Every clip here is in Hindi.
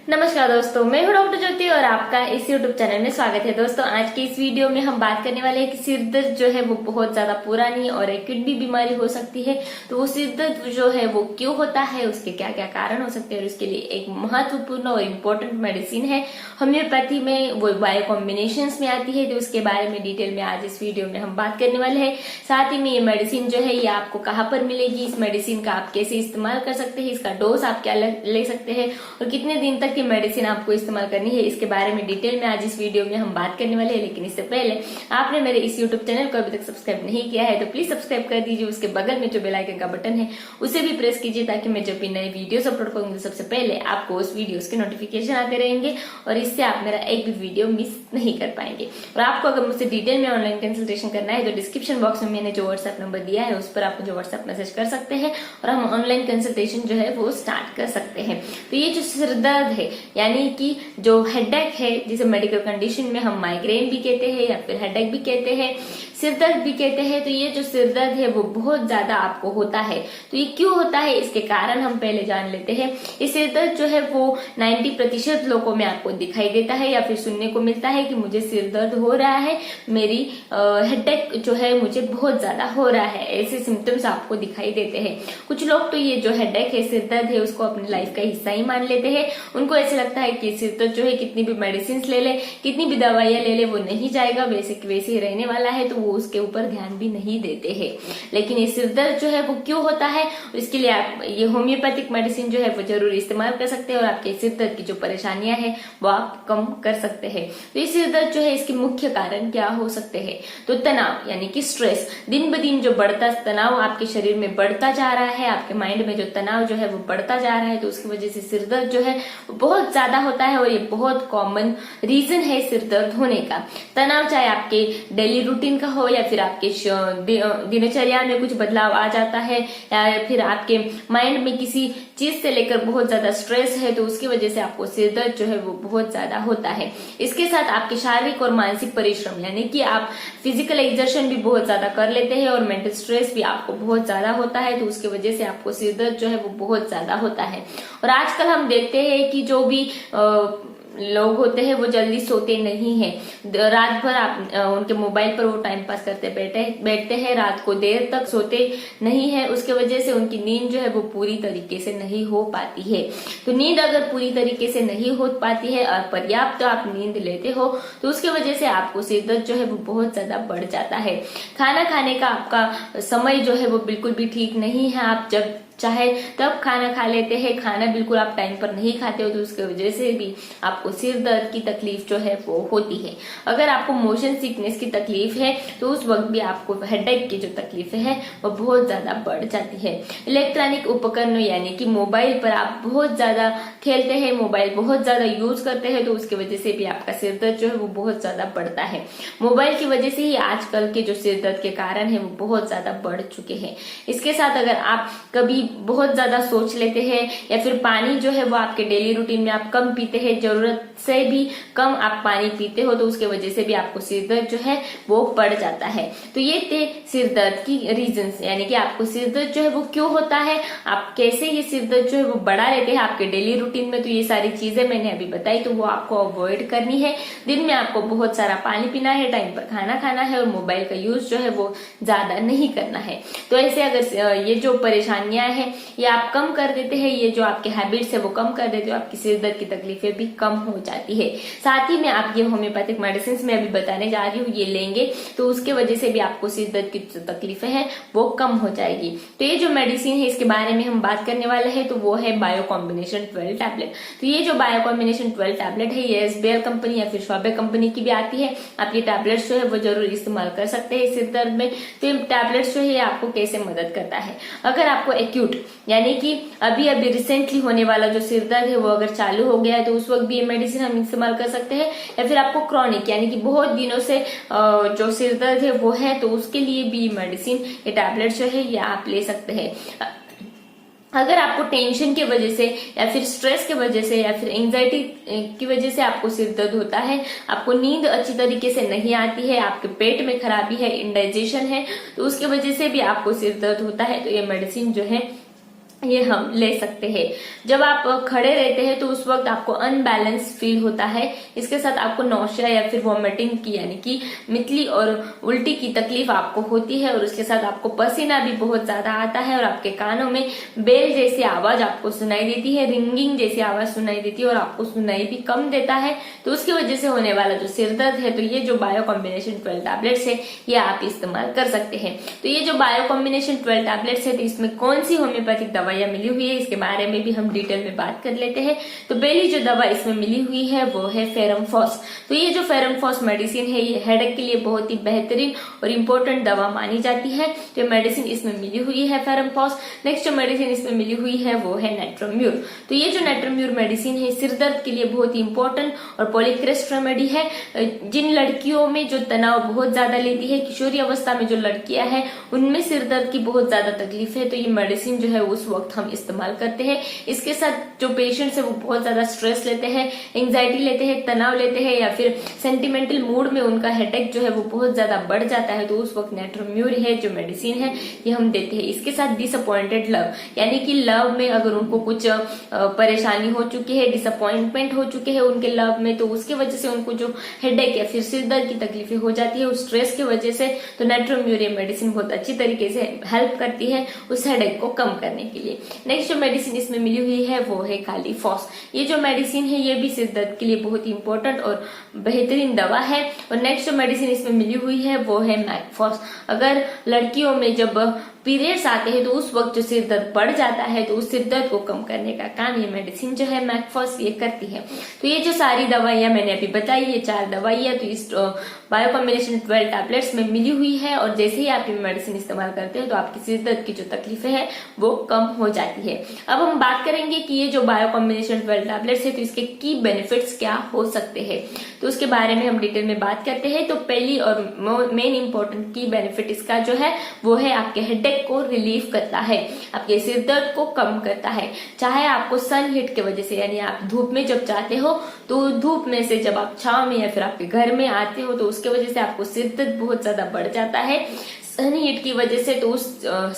नमस्कार दोस्तों, मैं हूं डॉक्टर ज्योति और आपका इस YouTube चैनल में स्वागत है। दोस्तों, आज की इस वीडियो में हम बात करने वाले हैं कि सिर दर्द जो है वो बहुत ज्यादा पुरानी और एक्यूट भी बीमारी हो सकती है। तो वो सिर दर्द जो है वो क्यों होता है, उसके क्या क्या कारण हो सकते हैं और उसके लिए एक महत्वपूर्ण और इम्पोर्टेंट मेडिसिन है होम्योपैथी में, वो बायो कॉम्बिनेशन में आती है। तो उसके बारे में डिटेल में आज इस वीडियो में हम बात करने वाले हैं। साथ ही में ये मेडिसिन जो है ये आपको कहाँ पर मिलेगी, इस मेडिसिन का आप कैसे इस्तेमाल कर सकते हैं, इसका डोज आप क्या ले सकते हैं और कितने दिन तक की मेडिसिन आपको इस्तेमाल करनी है, इसके बारे में डिटेल में आज इस वीडियो में हम बात करने वाले हैं। लेकिन इससे पहले आपने मेरे इस YouTube चैनल को अभी तक सब्सक्राइब नहीं किया है तो प्लीज सब्सक्राइब कर दीजिए। उसके बगल में जो बेल आइकन का बटन है उसे भी प्रेस कीजिए ताकि मैं जब भी नए वीडियोस अपलोड करूंगी सबसे पहले आपको उस वीडियोस के नोटिफिकेशन आते रहेंगे और इससे आप मेरा एक भी वीडियो मिस नहीं कर पाएंगे। और आपको अगर मुझसे डिटेल में ऑनलाइन कंसल्टेशन करना है तो डिस्क्रिप्शन बॉक्स में मैंने जो व्हाट्सएप नंबर दिया है उस पर आप मुझे व्हाट्सएप मैसेज कर सकते हैं और हम ऑनलाइन कंसल्टेशन जो है वो स्टार्ट कर सकते हैं। तो ये जो सिर दर्द है यानी कि जो हेडेक है, जिसे मेडिकल कंडीशन में हम माइग्रेन भी कहते हैं या फिर हेडेक भी कहते हैं, सिर दर्द भी कहते हैं। तो ये जो सिर दर्द है वो बहुत ज्यादा आपको होता है। तो ये क्यों होता है, इसके कारण हम पहले जान लेते हैं। ये सिर दर्द जो है वो 90% लोगों में आपको दिखाई देता है या फिर सुनने को मिलता है कि मुझे सिर दर्द हो रहा है, मेरी हेडेक जो है मुझे बहुत ज्यादा हो रहा है, ऐसे सिम्टम्स आपको दिखाई देते हैं। कुछ लोग तो ये जो हेडेक है, सिर दर्द है, उसको अपनी लाइफ का हिस्सा ही मान लेते हैं। उनको ऐसे लगता है कि सिर दर्द जो है कितनी भी मेडिसिन ले ले, कितनी भी दवाइयां ले ले, वो नहीं जाएगा, वैसे वैसे ही रहने वाला है, तो वो उसके ऊपर ध्यान भी नहीं देते हैं। लेकिन ये सिर दर्द जो है वो क्यों होता है, इसके लिए आप ये होम्योपैथिक मेडिसिन जो है वो जरूर इस्तेमाल कर सकते हैं और आपके सिर दर्द की जो परेशानियां हैं वो आप कम कर सकते हैं। तो ये सिर दर्द जो है इसके मुख्य कारण क्या हो सकते हैं, तो तनाव यानी कि स्ट्रेस, दिन ब दिन जो बढ़ता तनाव आपके शरीर में बढ़ता जा रहा है, आपके माइंड में जो तनाव जो है वो बढ़ता जा रहा है, तो उसकी वजह से सिर दर्द जो है बहुत ज्यादा होता है और ये बहुत कॉमन रीजन है सिर दर्द होने का। तनाव चाहे आपके डेली रूटीन का हो या फिर आपके दिनचर्या में कुछ बदलाव आ जाता है या फिर आपके माइंड में किसी चीज से लेकर बहुत ज्यादा स्ट्रेस है, तो उसकी वजह से आपको सिर दर्द जो है वो बहुत ज्यादा होता है। इसके साथ आपके शारीरिक और मानसिक परिश्रम यानी कि आप फिजिकल एक्सर्शन भी बहुत ज्यादा कर लेते हैं और मेंटल स्ट्रेस भी आपको बहुत ज्यादा होता है, तो उसकी वजह से आपको सिर दर्द जो है वो बहुत ज्यादा होता है। और आजकल हम देखते हैं कि जो भी लोग होते हैं वो जल्दी सोते नहीं हैं, रात भर आप उनके मोबाइल पर वो टाइम पास करते बैठते हैं, रात को देर तक सोते नहीं है। उसके वजह से उनकी नींद जो है वो पूरी तरीके से नहीं हो पाती है। तो नींद अगर पूरी तरीके से नहीं हो पाती है और पर्याप्त तो आप नींद लेते हो तो उसके वजह से आपको सिर दर्द जो है वो बहुत ज्यादा बढ़ जाता है। खाना खाने का आपका समय जो है वो बिल्कुल भी ठीक नहीं है, आप जब चाहे तब खाना खा लेते हैं, खाना बिल्कुल आप टाइम पर नहीं खाते हो, तो उसके वजह से भी आपको सिर दर्द की तकलीफ जो है वो होती है। अगर आपको मोशन सिकनेस की तकलीफ है तो उस वक्त भी आपको हेडेक की जो तकलीफ है वो बहुत ज्यादा बढ़ जाती है। इलेक्ट्रॉनिक उपकरणों यानी कि मोबाइल पर आप बहुत ज्यादा खेलते हैं, मोबाइल बहुत ज्यादा यूज करते हैं, तो उसकी वजह से भी आपका सिर दर्द जो है वो बहुत ज्यादा बढ़ता है। मोबाइल की वजह से ही आजकल के जो सिर दर्द के कारण है वो बहुत ज्यादा बढ़ चुके हैं। इसके साथ अगर आप कभी बहुत ज्यादा सोच लेते हैं या फिर पानी जो है वो आपके डेली रूटीन में आप कम पीते हैं, जरूरत से भी कम आप पानी पीते हो, तो उसके वजह से भी आपको सिर दर्द जो है वो बढ़ जाता है। तो ये थे सिर दर्द की रीजंस, यानी कि आपको सिर दर्द जो है वो क्यों होता है, आप कैसे ये सिर दर्द जो है वो बढ़ा लेते हैं आपके डेली रूटीन में। तो ये सारी चीजें मैंने अभी बताई, तो वो आपको अवॉइड करनी है। दिन में आपको बहुत सारा पानी पीना है, टाइम पर खाना खाना है और मोबाइल का यूज जो है वो ज्यादा नहीं करना है। तो ऐसे अगर ये जो परेशानियां हैं ये आप कम कर देते हैं, ये जो आपके हैबिट्स है वो कम कर देते हो, आपकी सिर दर्द की तकलीफें भी कम हो जाती है। साथ ही में आप ये होम्योपैथिक मेडिसिन में अभी बताने जा रही हूँ, ये लेंगे तो उसके वजह से भी आपको सिर दर्द की जो तकलीफें हैं वो कम हो जाएगी। तो ये जो मेडिसिन है इसके बारे में हम बात करने वाले हैं, तो वो है बायो कॉम्बिनेशन 12 टैबलेट। तो ये जो बायो कॉम्बिनेशन 12 टैबलेट है ये SBL कंपनी या फिर शॉबे कंपनी की भी आती है। आप ये टैबलेट्स जो है वो जरूर इस्तेमाल कर सकते हैं सिर दर्द में। तो ये टैबलेट्स जो है आपको कैसे मदद करता है, अगर आपको एक्यूट यानी कि अभी अभी रिसेंटली होने वाला जो सिर दर्द है वो अगर चालू हो गया है तो उस वक्त भी ये मेडिसिन हम इस्तेमाल कर सकते हैं, या फिर आपको क्रॉनिक यानी कि बहुत दिनों से जो सिर दर्द है वो है तो उसके लिए भी मेडिसिन, ये टैबलेट जो है ये आप ले सकते हैं। अगर आपको टेंशन की वजह से या फिर स्ट्रेस की वजह से या फिर एंजाइटी की वजह से आपको सिर दर्द होता है, आपको नींद अच्छी तरीके से नहीं आती है, आपके पेट में खराबी है, इंडाइजेशन है, तो उसकी वजह से भी आपको सिर दर्द होता है, तो ये मेडिसिन जो है ये हम ले सकते हैं। जब आप खड़े रहते हैं तो उस वक्त आपको अनबैलेंस फील होता है। इसके साथ आपको नौशिया या फिर वॉमिटिंग की यानी कि मितली और उल्टी की तकलीफ आपको होती है, और उसके साथ आपको पसीना भी बहुत ज्यादा आता है, और आपके कानों में बेल जैसी आवाज आपको सुनाई देती है, रिंगिंग जैसी आवाज सुनाई देती है, और आपको सुनाई भी कम देता है। तो उसकी वजह से होने वाला जो सिर दर्द है, तो ये जो बायो कॉम्बिनेशन 12 टैबलेट्स है ये आप इस्तेमाल कर सकते हैं। तो ये जो बायो कॉम्बिनेशन 12 टैबलेट्स है, तो इसमें कौन सी होम्योपैथिक दवाइयां मिली हुई है इसके बारे में भी हम डिटेल में बात कर लेते हैं। तो पहली जो दवा इसमें मिली हुई है वो है फेरमफॉस। तो ये जो फेरमफॉस मेडिसिन है ये हेडेक के लिए बहुत ही बेहतरीन और इम्पोर्टेंट दवा मानी जाती है। तो मेडिसिन इसमें मिली हुई है फेरमफॉस। नेक्स्ट जो मेडिसिन इसमें मिली हुई है वो है नेट्रोम्यूर। तो ये जो नेट्रोम्यूर मेडिसिन है सिर दर्द के लिए बहुत ही इंपॉर्टेंट और पॉलीक्रेस्ट रेमेडी है। जिन लड़कियों में जो तनाव बहुत ज्यादा लेती है, किशोरी अवस्था में जो लड़कियां हैं उनमें सिर दर्द की बहुत ज्यादा तकलीफ है, तो ये मेडिसिन जो है उस वक्त हम इस्तेमाल करते हैं। इसके साथ जो पेशेंट्स है वो बहुत ज्यादा स्ट्रेस लेते हैं, एंजाइटी लेते हैं, तनाव लेते हैं, या फिर सेंटिमेंटल मूड में उनका हेडेक जो है वो बहुत ज्यादा बढ़ जाता है, तो उस वक्त नेट्रोम्यूर है जो मेडिसिन है ये हम देते हैं। इसके साथ डिसअपॉइंटेड लव यानी कि लव में अगर उनको कुछ परेशानी हो चुकी है, डिसअपॉइंटमेंट हो चुके हैं उनके लव में, तो उसकी वजह से उनको जो हेडेक या फिर सिर दर्द की तकलीफें हो जाती है उस स्ट्रेस की वजह से, तो नेट्रोम्यूर मेडिसिन बहुत अच्छी तरीके से हेल्प करती है उस हेडेक को कम करने के लिए। नेक्स्ट जो मेडिसिन इसमें मिली हुई है वो है कालीफॉस। ये जो मेडिसिन है ये भी सिर दर्द के लिए बहुत ही इंपॉर्टेंट और बेहतरीन दवा है। और नेक्स्ट जो मेडिसिन इसमें मिली हुई है वो है मैकफॉस। अगर लड़कियों में जब पीरियड्स आते हैं तो उस वक्त जो सिर दर्द बढ़ जाता है, तो उस सिर दर्द को कम करने का काम ये मेडिसिन जो है मैकफॉस ये करती है। तो ये जो सारी दवाइयां मैंने अभी बताई, ये 4 दवाइयां तो इस बायो कॉम्बिनेशन 12 टैबलेट्स में मिली हुई है, और जैसे ही आप ये मेडिसिन इस्तेमाल करते हो तो आपकी सिर दर्द की जो तकलीफें हैं वो कम हो जाती है। अब हम बात करेंगे कि ये जो बायो कॉम्बिनेशन 12 टैबलेट्स है तो इसके की बेनिफिट्स क्या हो सकते हैं, तो उसके बारे में हम डिटेल में बात करते हैं। तो पहली और मेन इंपॉर्टेंट की बेनिफिट इसका जो है वो है आपके हेडेक को रिलीफ करता है, आपके सिर दर्द को कम करता है। चाहे आपको सन हीट की वजह से यानी आप धूप में जब जाते हो तो धूप में से जब आप छांव में या फिर आपके घर में आते हो तो उसके वजह से आपको सिर दर्द बहुत ज्यादा बढ़ जाता है सन हीट की वजह से, तो उस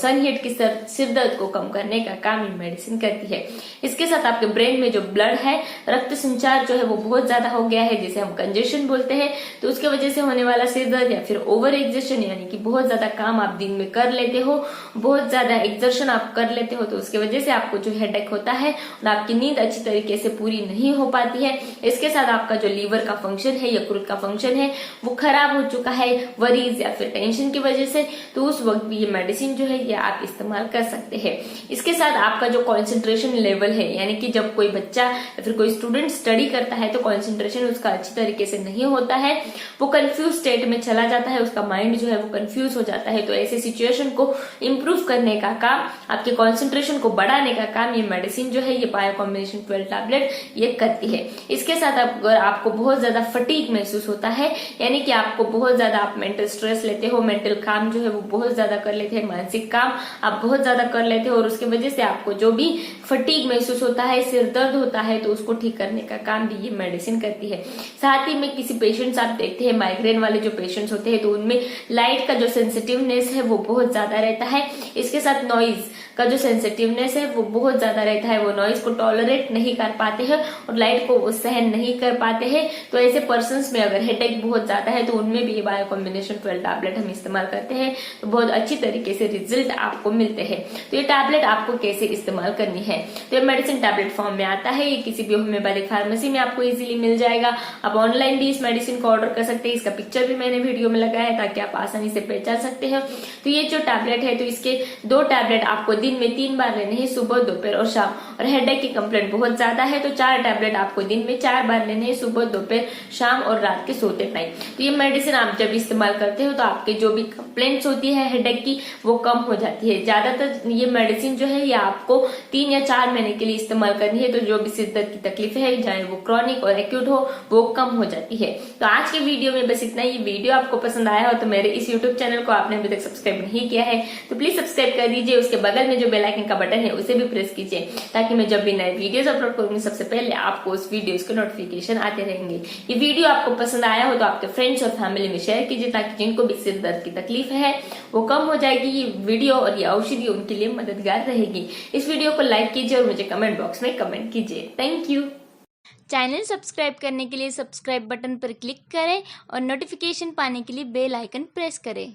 सन हीट की सिर दर्द को कम करने का काम ये मेडिसिन करती है। इसके साथ आपके ब्रेन में जो ब्लड है, रक्त संचार जो है वो बहुत ज्यादा हो गया है, जिसे हम कंजेशन बोलते हैं, तो उसके वजह से होने वाला सिर दर्द या फिर ओवर एक्सर्शन यानी कि बहुत ज्यादा काम आप दिन में कर लेते हो, बहुत ज्यादा एक्सर्शन आप कर लेते हो, तो उसके वजह से आपको जो हेडेक होता है और आपकी नींद अच्छी तरीके से पूरी नहीं हो पाती है। इसके साथ आपका जो लीवर का फंक्शन है, यकृत का फंक्शन है वो खराब हो चुका है वरीज या फिर टेंशन की वजह से, तो उस वक्त भी ये मेडिसिन जो है ये आप इस्तेमाल कर सकते हैं। इसके साथ आपका जो कंसंट्रेशन लेवल है यानी कि जब कोई बच्चा या फिर कोई स्टूडेंट स्टडी करता है तो कंसंट्रेशन उसका अच्छी तरीके से नहीं होता है, वो कंफ्यूज स्टेट में चला जाता है, उसका माइंड जो है वो कंफ्यूज हो जाता है। तो ऐसे सिचुएशन को इम्प्रूव करने का काम, आपके कंसंट्रेशन को बढ़ाने का काम ये मेडिसिन जो है ये बायो कॉम्बिनेशन 12 टैबलेट ये करती है। इसके साथ अगर आपको बहुत ज्यादा फटीग महसूस होता है यानी कि आपको बहुत ज्यादा आप मेंटल स्ट्रेस लेते हो, मेंटल काम जो है वो बहुत ज्यादा कर लेते हैं, मानसिक काम आप बहुत ज्यादा कर लेते हो और उसकी वजह से आपको जो भी फटीग महसूस होता है, सिर दर्द होता है, तो उसको ठीक करने का काम भी ये मेडिसिन करती है। साथ ही में किसी पेशेंट्स आप देखते हैं माइग्रेन वाले जो पेशेंट्स होते हैं तो उनमें लाइट का जो सेंसिटिवनेस है वो बहुत ज्यादा रहता है। इसके साथ नॉइज का जो सेंसिटिवनेस है वो बहुत ज्यादा रहता है, वो नॉइज को टॉलरेट नहीं कर पाते हैं और लाइट को वो सहन नहीं कर पाते हैं। तो ऐसे पर्सन्स में अगर हेडेक बहुत ज्यादा है तो उनमें भी ये बायो कॉम्बिनेशन 12 टैबलेट हम इस्तेमाल करते हैं, तो बहुत अच्छी तरीके से रिजल्ट आपको मिलते हैं। तो ये टैबलेट आपको कैसे इस्तेमाल करनी है, तो ये मेडिसिन टैबलेट फॉर्म में आता है, ये किसी भी होम्योपैथिक फार्मेसी में आपको इजीली मिल जाएगा। आप ऑनलाइन भी इस मेडिसिन को ऑर्डर कर सकते हैं, इसका पिक्चर भी मैंने वीडियो में लगाया है ताकि आप आसानी से पहचान सकते हैं। तो ये जो टैबलेट है तो इसके 2 टैबलेट आपको दिन में 3 बार लेने हैं, सुबह, दोपहर और शाम। और हेडेक की कंप्लेंट बहुत ज्यादा है तो 4 टैबलेट आपको दिन में 4 बार लेने हैं, सुबह, दोपहर, शाम और रात के सोते टाइम। तो ये मेडिसिन आप जब इस्तेमाल करते हो तो आपके जो भी कंप्लेंट्स होती है हेडेक की वो कम हो जाती है। ज्यादातर ये मेडिसिन जो है ये आपको 3 या 4 महीने के लिए इस्तेमाल करनी है, तो जो भी सिर दर्द की तकलीफ है चाहे वो क्रॉनिक और एक्यूट हो वो कम हो जाती है। तो आज के वीडियो में बस इतना ही। वीडियो आपको पसंद आया हो तो मेरे इस यूट्यूब चैनल को आपने अभी तक सब्सक्राइब नहीं किया है तो प्लीज सब्सक्राइब कर दीजिए, उसके बगल में में जो बेल आइकन का बटन है उसे भी प्रेस कीजिए, ताकि मैं जब भी नए वीडियोस अपलोड करूंगी सबसे पहले आपको उस वीडियोस के नोटिफिकेशन आते रहेंगे। ये वीडियो आपको पसंद आया हो तो आपके फ्रेंड्स और फैमिली में शेयर कीजिए, ताकि जिनको भी सिर दर्द की तकलीफ है वो कम हो जाएगी। ये वीडियो और ये औषधि उनके लिए मददगार रहेगी। इस वीडियो को लाइक कीजिए और मुझे कमेंट बॉक्स में कमेंट कीजिए। Thank you. चैनल सब्सक्राइब करने के लिए सब्सक्राइब बटन पर क्लिक करें और नोटिफिकेशन पाने के लिए बेल आइकन प्रेस करें।